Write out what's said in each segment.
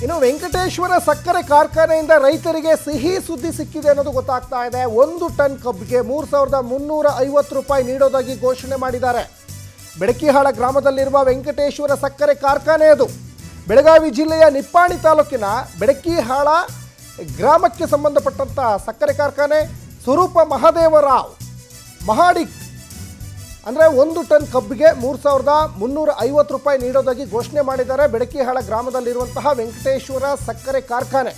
ಇನ್ನು ವೆಂಕಟೇಶ್ವರ ಸಕ್ಕರೆ ಕಾರ್ಖಾನೆಯಿಂದ ರೈತರಿಗೆ ಸಿಹಿ ಸುದ್ದಿ ಸಿಕ್ಕಿದೆ ಅನ್ನೋದು ಗೊತ್ತಾಗ್ತಾ ಇದೆ. 1 ಟನ್ ಕಬ್ಬಿಗೆ 3,350 ರೂಪಾಯಿ ನೀಡೋದಾಗಿ ಘೋಷಣೆ ಮಾಡಿದ್ದಾರೆ. ಬೆಡಕಿಹಾಳ ಗ್ರಾಮದಲ್ಲಿರುವ ವೆಂಕಟೇಶ್ವರ ಸಕ್ಕರೆ ಕಾರ್ಖಾನೆ ಅದು. ಬೆಳಗಾವಿ ಜಿಲ್ಲೆಯ ನಿಪ್ಪಾಣಿ ತಾಲೂಕಿನ ಬೆಡಕಿಹಾಳ ಗ್ರಾಮಕ್ಕೆ ಸಂಬಂಧಪಟ್ಟಂತ ಸಕ್ಕರೆ ಕಾರ್ಖಾನೆ. ಸ್ವರೂಪ ಮಹಾದೇವರಾವ್ ಮಹಾಡಿಕ್ ಅಂದರೆ 1 ಟನ್ ಕಬ್ಬಿಗೆ 3,350 ರೂಪಾಯಿ ನೀಡೋದಾಗಿ ಘೋಷಣೆ ಮಾಡಿದ್ದಾರೆ. ಬೆಡಕಿಹಾಳ ಗ್ರಾಮದಲ್ಲಿರುವಂತಹ ವೆಂಕಟೇಶ್ವರ ಸಕ್ಕರೆ ಕಾರ್ಖಾನೆ.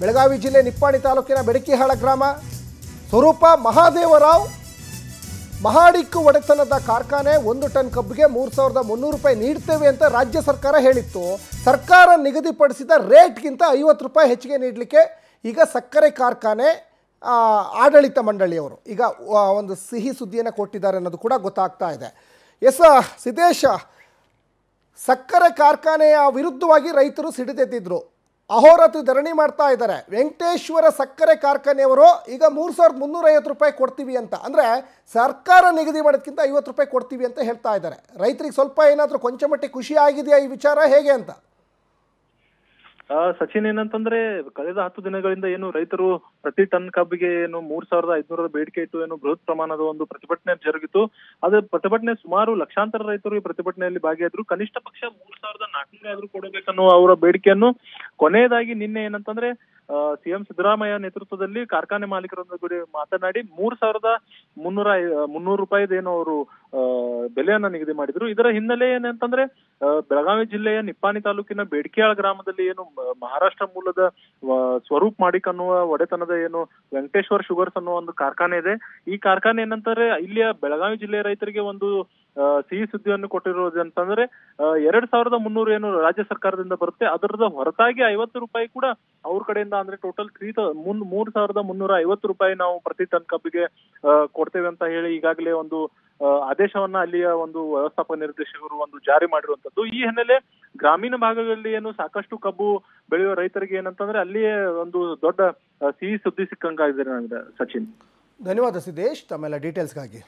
ಬೆಳಗಾವಿ ಜಿಲ್ಲೆ ನಿಪ್ಪಾಣಿ ತಾಲೂಕಿನ ಬೆಡಕಿಹಾಳ ಗ್ರಾಮ. ಸ್ವರೂಪ ಮಹಾದೇವರಾವ್ ಮಹಾಡಿಕ್ ಒಡೆತನದ ಕಾರ್ಖಾನೆ. 1 ಟನ್ ಕಬ್ಬಿಗೆ 3,300 ರೂಪಾಯಿ ನೀಡ್ತೇವೆ ಅಂತ ರಾಜ್ಯ ಸರ್ಕಾರ ಹೇಳಿತ್ತು. ಸರ್ಕಾರ ನಿಗದಿಪಡಿಸಿದ ರೇಟ್ಗಿಂತ 50 ರೂಪಾಯಿ ಹೆಚ್ಚಿಗೆ ನೀಡಲಿಕ್ಕೆ ಈಗ ಸಕ್ಕರೆ ಕಾರ್ಖಾನೆ ಆಡಳಿತ ಮಂಡಳಿಯವರು ಈಗ ಒಂದು ಸಿಹಿ ಸುದ್ದಿಯನ್ನು ಕೊಟ್ಟಿದ್ದಾರೆ ಅನ್ನೋದು ಕೂಡ ಗೊತ್ತಾಗ್ತಾ ಇದೆ. ಸಿದ್ದೇಶ್, ಸಕ್ಕರೆ ಕಾರ್ಖಾನೆಯ ವಿರುದ್ಧವಾಗಿ ರೈತರು ಸಿಡಿದೆದ್ದಿದ್ರು, ಅಹೋರಾತ್ರಿ ಧರಣಿ ಮಾಡ್ತಾ ಇದ್ದಾರೆ. ವೆಂಕಟೇಶ್ವರ ಸಕ್ಕರೆ ಕಾರ್ಖಾನೆಯವರು ಈಗ 3,350 ರೂಪಾಯಿ ಕೊಡ್ತೀವಿ ಅಂತ, ಅಂದರೆ ಸರ್ಕಾರ ನಿಗದಿ ಮಾಡೋದಕ್ಕಿಂತ 50 ರೂಪಾಯಿ ಕೊಡ್ತೀವಿ ಅಂತ ಹೇಳ್ತಾ ಇದ್ದಾರೆ. ರೈತರಿಗೆ ಸ್ವಲ್ಪ ಏನಾದರೂ ಕೊಂಚ ಮಟ್ಟಿಗೆ ಖುಷಿ ಆಗಿದೆಯಾ ಈ ವಿಚಾರ, ಹೇಗೆ ಅಂತ? ಸಚಿನ್, ಏನಂತಂದ್ರೆ ಕಳೆದ 10 ದಿನಗಳಿಂದ ಏನು ರೈತರು ಪ್ರತಿ ಟನ್ ಕಬ್ಬಿಗೆ ಏನು 3,500 ಬೇಡಿಕೆ ಇಟ್ಟು ಏನು ಬೃಹತ್ ಪ್ರಮಾಣದ ಒಂದು ಪ್ರತಿಭಟನೆ ಜರುಗಿತು. ಅದು ಪ್ರತಿಭಟನೆ ಸುಮಾರು ಲಕ್ಷಾಂತರ ರೈತರು ಈ ಪ್ರತಿಭಟನೆಯಲ್ಲಿ ಭಾಗಿಯಾದ್ರು. ಕನಿಷ್ಠ ಪಕ್ಷ 3,400 ಆದ್ರೂ ಕೊಡಬೇಕನ್ನೋ ಅವರ ಬೇಡಿಕೆಯನ್ನು ಕೊನೆಯದಾಗಿ ನಿನ್ನೆ ಏನಂತಂದ್ರೆ ಸಿಎಂ ಸಿದ್ದರಾಮಯ್ಯ ನೇತೃತ್ವದಲ್ಲಿ ಕಾರ್ಖಾನೆ ಮಾಲೀಕರೊಂದಿಗೆ ಮಾತನಾಡಿ 3,300 ರೂಪಾಯಿದೇನು ಅವರು ಬೆಲೆಯನ್ನ ನಿಗದಿ ಮಾಡಿದ್ರು. ಇದರ ಹಿನ್ನೆಲೆ ಏನಂತಂದ್ರೆ ಬೆಳಗಾವಿ ಜಿಲ್ಲೆಯ ನಿಪ್ಪಾಣಿ ತಾಲೂಕಿನ ಬೇಡ್ಕಿಯಾಳ ಗ್ರಾಮದಲ್ಲಿ ಏನು ಮಹಾರಾಷ್ಟ್ರ ಮೂಲದ ಸ್ವರೂಪ್ ಮಾಡಿಕ್ ಅನ್ನುವ ಒಡೆತನದ ಏನು ವೆಂಕಟೇಶ್ವರ ಶುಗರ್ಸ್ ಅನ್ನುವ ಒಂದು ಕಾರ್ಖಾನೆ ಇದೆ. ಈ ಕಾರ್ಖಾನೆ ಏನಂತಾರೆ ಇಲ್ಲಿಯ ಬೆಳಗಾವಿ ಜಿಲ್ಲೆಯ ರೈತರಿಗೆ ಒಂದು ಸಿಹಿ ಸುದ್ದಿಯನ್ನು ಕೊಟ್ಟಿರೋದು ಅಂತಂದ್ರೆ 2,300 ಏನು ರಾಜ್ಯ ಸರ್ಕಾರದಿಂದ ಬರುತ್ತೆ, ಅದರದ ಹೊರತಾಗಿ 50 ರೂಪಾಯಿ ಕೂಡ ಅವ್ರ ಕಡೆಯಿಂದ, ಅಂದ್ರೆ ಟೋಟಲ್ 3,350 ರೂಪಾಯಿ ನಾವು ಪ್ರತಿ ಟನ್ ಕಬ್ಬಿಗೆ ಕೊಡ್ತೇವೆ ಅಂತ ಹೇಳಿ ಈಗಾಗಲೇ ಒಂದು ಆದೇಶವನ್ನ ಅಲ್ಲಿಯ ಒಂದು ವ್ಯವಸ್ಥಾಪಕ ನಿರ್ದೇಶಕರು ಒಂದು ಜಾರಿ ಮಾಡಿರುವಂತದ್ದು. ಈ ಹಿನ್ನೆಲೆ ಗ್ರಾಮೀಣ ಭಾಗಗಳಲ್ಲಿ ಏನು ಸಾಕಷ್ಟು ಕಬ್ಬು ಬೆಳೆಯುವ ರೈತರಿಗೆ ಏನಂತಂದ್ರೆ ಅಲ್ಲಿಯೇ ಒಂದು ದೊಡ್ಡ ಸಿಹಿ ಸುದ್ದಿ ಸಿಕ್ಕಂಗಾಗಿದೆ. ಸಚಿನ್, ಧನ್ಯವಾದ ಸಿದ್ದೇಶ್ ತಮ್ಮೆಲ್ಲ ಡೀಟೇಲ್ಸ್ಗಾಗಿ.